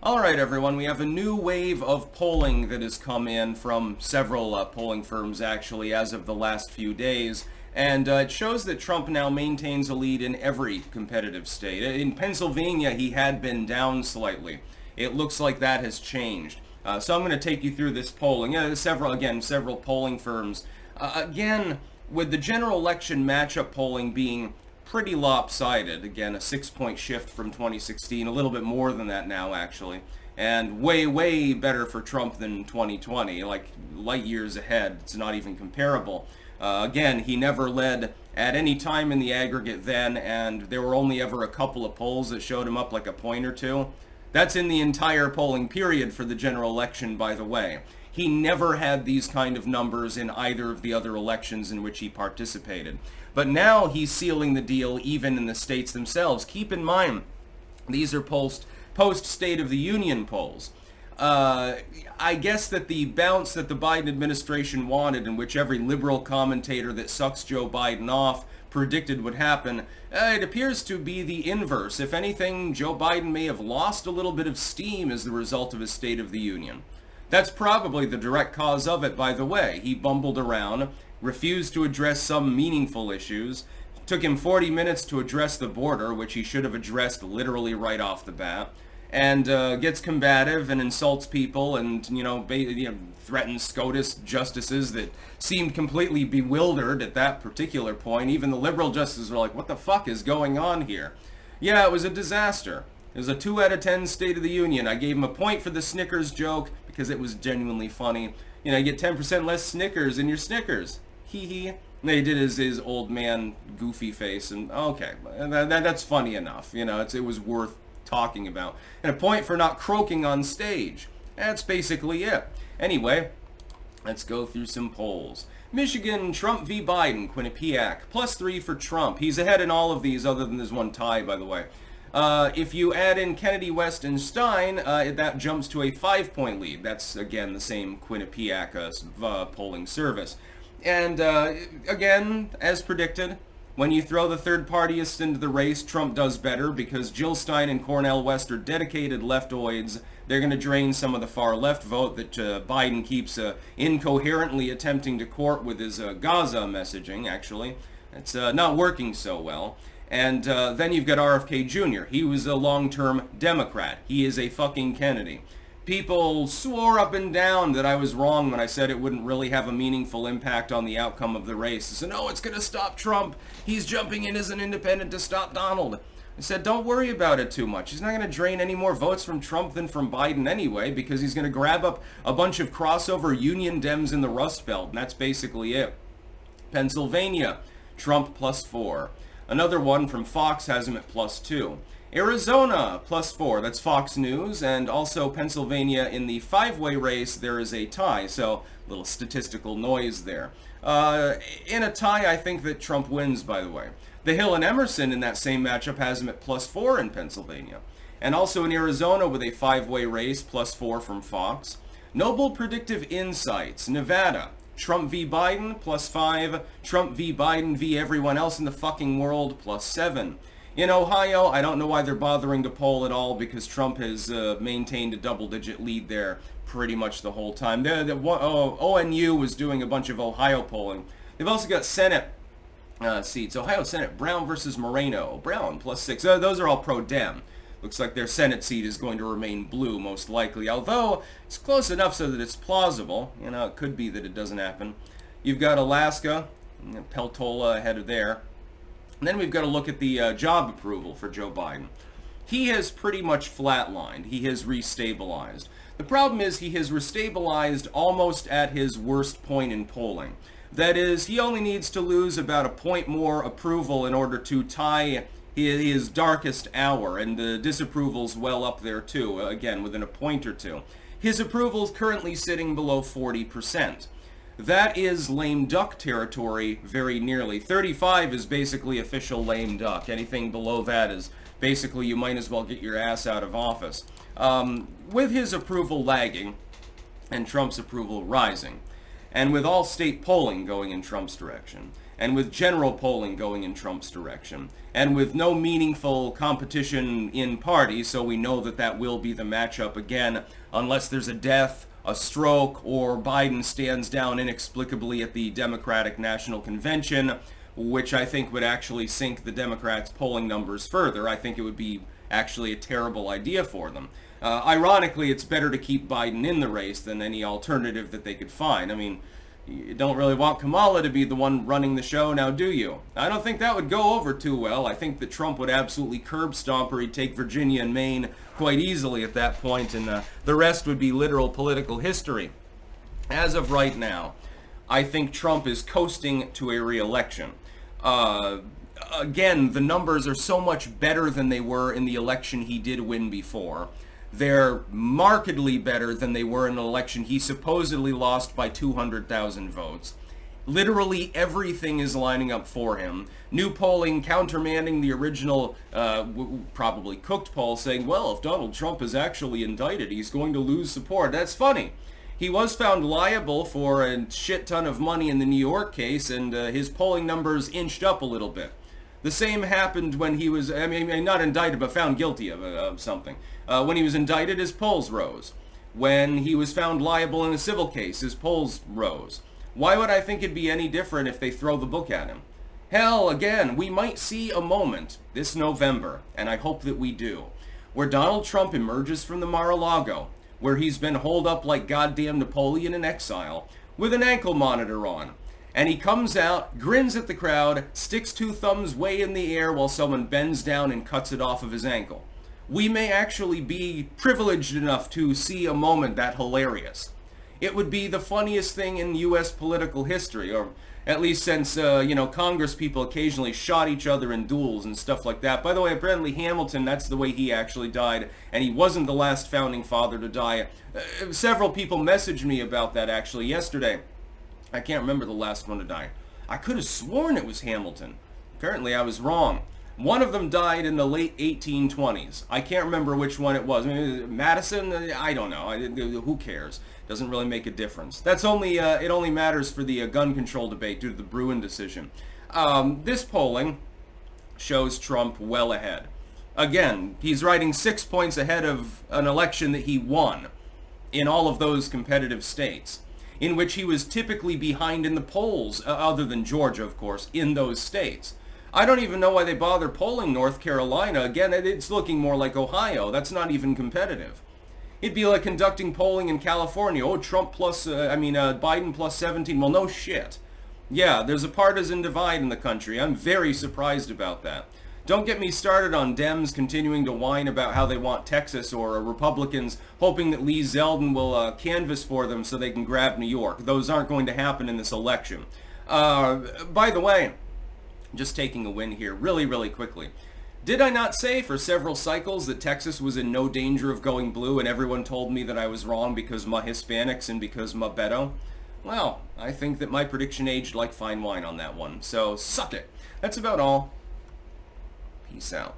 Alright everyone, we have a new wave of polling that has come in from several polling firms actually as of the last few days, and it shows that Trump now maintains a lead in every competitive state. In Pennsylvania he had been down slightly. It looks like that has changed. So I'm going to take you through this polling. Several polling firms. Again, with the general election matchup polling being pretty lopsided. Again, a 6-point shift from 2016, a little bit more than that now, actually. And way, way better for Trump than 2020, like light years ahead. It's not even comparable. Again, he never led at any time in the aggregate then, and there were only ever a couple of polls that showed him up like a point or two. That's in the entire polling period for the general election, by the way. He never had these kind of numbers in either of the other elections in which he participated. But now he's sealing the deal even in the states themselves. Keep in mind, these are post-State of the Union polls. I guess that the bounce that the Biden administration wanted, in which every liberal commentator that sucks Joe Biden off predicted would happen, it appears to be the inverse. If anything, Joe Biden may have lost a little bit of steam as the result of his State of the Union. That's probably the direct cause of it, by the way. He bumbled around, refused to address some meaningful issues. It took him 40 minutes to address the border, which he should have addressed literally right off the bat. And gets combative and insults people and, threatens SCOTUS justices that seemed completely bewildered at that particular point. Even the liberal justices were like, what the fuck is going on here? Yeah, it was a disaster. It was a 2 out of 10 State of the Union. I gave him a point for the Snickers joke because it was genuinely funny. You get 10% less Snickers in your Snickers. Hee hee. And they did his old man goofy face, and okay, that's funny enough. It was worth talking about. And a point for not croaking on stage. That's basically it. Anyway, let's go through some polls. Michigan, Trump v. Biden, Quinnipiac, +3 for Trump. He's ahead in all of these other than this one tie, by the way. If you add in Kennedy, West, and Stein, that jumps to a 5-point lead. That's, again, the same Quinnipiac polling service. And, again, as predicted, when you throw the third-partyist into the race, Trump does better because Jill Stein and Cornel West are dedicated leftoids. They're going to drain some of the far-left vote that Biden keeps incoherently attempting to court with his Gaza messaging, actually. It's not working so well. And then you've got RFK Jr. He was a long-term Democrat. He is a fucking Kennedy. People swore up and down that I was wrong when I said it wouldn't really have a meaningful impact on the outcome of the race. They said, no, it's going to stop Trump. He's jumping in as an independent to stop Donald. I said, don't worry about it too much. He's not going to drain any more votes from Trump than from Biden anyway, because he's going to grab up a bunch of crossover Union Dems in the Rust Belt, and that's basically it. Pennsylvania, Trump +4. Another one from Fox has him at +2. Arizona, +4. That's Fox News. And also Pennsylvania in the 5-way race, there is a tie. So, a little statistical noise there. In a tie, I think that Trump wins, by the way. The Hill and Emerson in that same matchup has him at +4 in Pennsylvania. And also in Arizona with a 5-way race, +4 from Fox. Noble Predictive Insights, Nevada. Trump v. Biden, +5. Trump v. Biden v. everyone else in the fucking world, +7. In Ohio, I don't know why they're bothering to poll at all because Trump has maintained a double-digit lead there pretty much the whole time. ONU was doing a bunch of Ohio polling. They've also got Senate seats. Ohio Senate, Brown versus Moreno. Brown, +6. Those are all pro-Dem. Looks like their Senate seat is going to remain blue, most likely. Although, it's close enough so that it's plausible. It could be that it doesn't happen. You've got Alaska, Peltola ahead of there. And then we've got to look at the job approval for Joe Biden. He has pretty much flatlined. He has restabilized. The problem is he has restabilized almost at his worst point in polling. That is, he only needs to lose about a point more approval in order to tie his darkest hour, and the disapproval's well up there too, again, within a point or two. His approval's currently sitting below 40%. That is lame duck territory very nearly. 35 is basically official lame duck. Anything below that is basically you might as well get your ass out of office. With his approval lagging and Trump's approval rising, and with all state polling going in Trump's direction, and with general polling going in Trump's direction, and with no meaningful competition in party, so we know that that will be the matchup again, unless there's a death, a stroke, or Biden stands down inexplicably at the Democratic National Convention, which I think would actually sink the Democrats' polling numbers further. I think it would be actually a terrible idea for them. Ironically, it's better to keep Biden in the race than any alternative that they could find. I mean, you don't really want Kamala to be the one running the show, now do you? I don't think that would go over too well. I think that Trump would absolutely curb stomp her. He'd take Virginia and Maine quite easily at that point, and the rest would be literal political history. As of right now, I think Trump is coasting to a re-election. Again, the numbers are so much better than they were in the election he did win before. They're markedly better than they were in an election he supposedly lost by 200,000 votes. Literally everything is lining up for him. New polling countermanding the original, probably cooked poll, saying, well, if Donald Trump is actually indicted, he's going to lose support. That's funny. He was found liable for a shit ton of money in the New York case, and his polling numbers inched up a little bit. The same happened when he was, not indicted, but found guilty of something. When he was indicted, his polls rose. When he was found liable in a civil case, his polls rose. Why would I think it'd be any different if they throw the book at him? Hell, again, we might see a moment this November, and I hope that we do, where Donald Trump emerges from the Mar-a-Lago, where he's been holed up like goddamn Napoleon in exile, with an ankle monitor on. And he comes out, grins at the crowd, sticks two thumbs way in the air while someone bends down and cuts it off of his ankle. We may actually be privileged enough to see a moment that hilarious. It would be the funniest thing in U.S. political history, or at least since, Congress people occasionally shot each other in duels and stuff like that. By the way, apparently Hamilton, that's the way he actually died, and he wasn't the last founding father to die. Several people messaged me about that, actually, yesterday. I can't remember the last one to die. I could have sworn it was Hamilton. Apparently I was wrong. One of them died in the late 1820s. I can't remember which one it was. Madison? I don't know. Who cares? Doesn't really make a difference. That's only it only matters for the gun control debate due to the Bruin decision. This polling shows Trump well ahead. Again, he's riding 6 points ahead of an election that he won in all of those competitive states, in which he was typically behind in the polls, other than Georgia, of course, in those states. I don't even know why they bother polling North Carolina. Again, it's looking more like Ohio. That's not even competitive. It'd be like conducting polling in California. Oh, Trump plus, Biden plus 17. Well, no shit. Yeah, there's a partisan divide in the country. I'm very surprised about that. Don't get me started on Dems continuing to whine about how they want Texas, or Republicans hoping that Lee Zeldin will canvass for them so they can grab New York. Those aren't going to happen in this election. By the way, just taking a win here really, really quickly. Did I not say for several cycles that Texas was in no danger of going blue, and everyone told me that I was wrong because my Hispanics and because my Beto? Well, I think that my prediction aged like fine wine on that one, so suck it. That's about all. Peace out.